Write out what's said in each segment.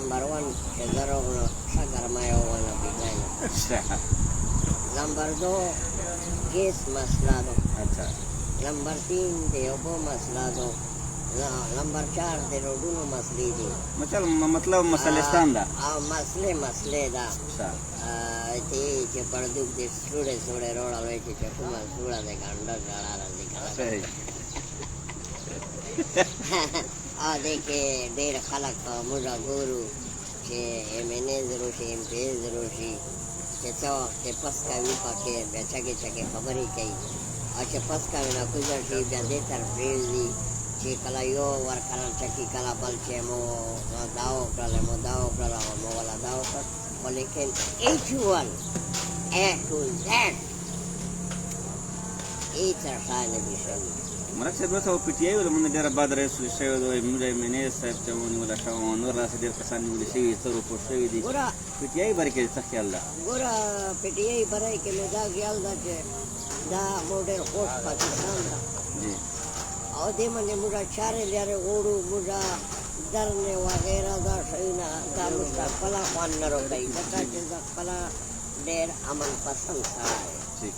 نمبر 1 چې زه راغلم ښه ګرمۍ وونه بجلی نمبر 2 گیس مسئله ده نمبر 3 د اوبو مسئله ده نمبر 4 د روډونو مسئلې دي مطلب مسلستان ده مسئلې ده چې پردوک د سوړې روډ الوی چې کومه سوړه ده ګنډه ګړه راځي صحیح دې کې ډېر خلک موږ ګورو چې MNA شي MP شي چې څه وخت پس کوي پکې بیا چکې خبرې کوي او چې پس کوي نه کوزر شي بیا دې تر پرېږدي چې کله یو ورکړل چکې کله بل چې مو دا وکړل مو ولا دا وکړ خو لیکن ایچول A to Z هېڅ شی نه دي شوي ملک صاحب اوس پی ټي آی ولې موږ ډېره بد رئیس شوی دی موږ MNA صاحب چې ونیوله شوی نور داسې ډېر کسان نیولي شوي څه رپورټ شوي دي پی ټي آی باره کې څه خیال ده ګوره پی ټي آی باره کې مې دا خیال ده چې دا مو ډېر خوش پاکستان ده او دې باندې موږ چارې لرې غواړو موږ درنې وغیره دا شیونه دا موږ ته خپله خوند نه راکوي ځکه چې زه خپله ډېر امن پسند سړی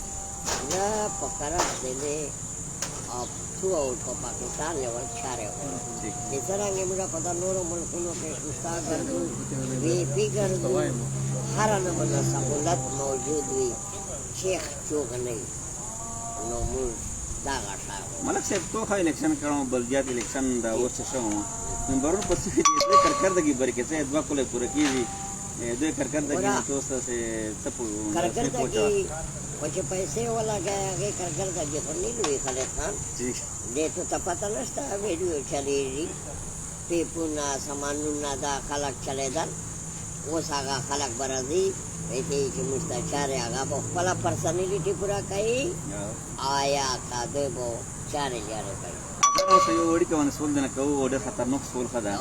زه په کرج ضلع او په پاکستان لیول چارې وکړم چې څرنګه موږ په دا نورو ملکونو کې استاد ګرځو VP ګرځو هره نمونه سهولت موجود وي چیخ چوغ نه وي نو موږ دغه شی ملک صاحب تو ښه الیکشن کړی بلدیات الیکشن دا اوس چې شوی ممبرونو په څه کې دوی کارکردګي باره کې څه 2 کاله پوره کېږي دوی کارکردګي نه څه اوس څه کارکردګي خو چې پیسې ولګوي هغې کارکردګي خو نه لوي خالد خان دې ته ته پته نشته ویډیو چلېږي ټیپونه سامانونه دا خلک چلېدل اوس هغه خلک به راځي وایي چې موږ ته چارې هغه به خپله پرسنالټي پوره کوي آیا که دوی به چارې جارې کوي اوس یو وړیکه باندې سوال نه کوو ډېر خطرناک سوال ښه ده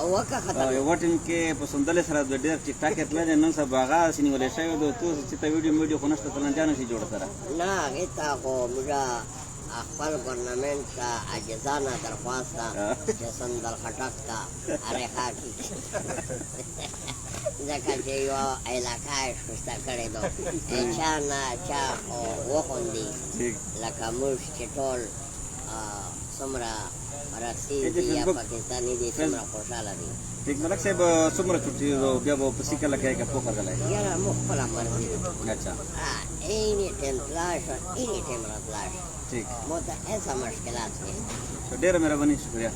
یو ټیم کې په سندلې سره ډېر ټیک ټاک تللی نن سبا هغه هسې نیولی شوی دی تو چې ته ویډیو خو نشته تلنجا نشي جوړه سره نه هغې ته خو موږ خپل ګورنمنټ ته عاجزانه درخواست ده چې سندل خټک ته رها کړي ځکه چې یوه علاقه یې ښایسته کړې ده چا نه چا خو وخوندي لکه موږ چې ټول څومره رسي دي یا پاکستاني دي څومره خوشحاله دي ټیک ملک صاحب څومره چټي بیا به پسې کله کوې که پوښه غلی یاره موږ خپله مرضي اچھا اینی ټایم تلاړ شه اینی ټایم راتلاړ شه ٹھیک مو ته ایسا مشکلات نشته ډېره مهرباني شکریہ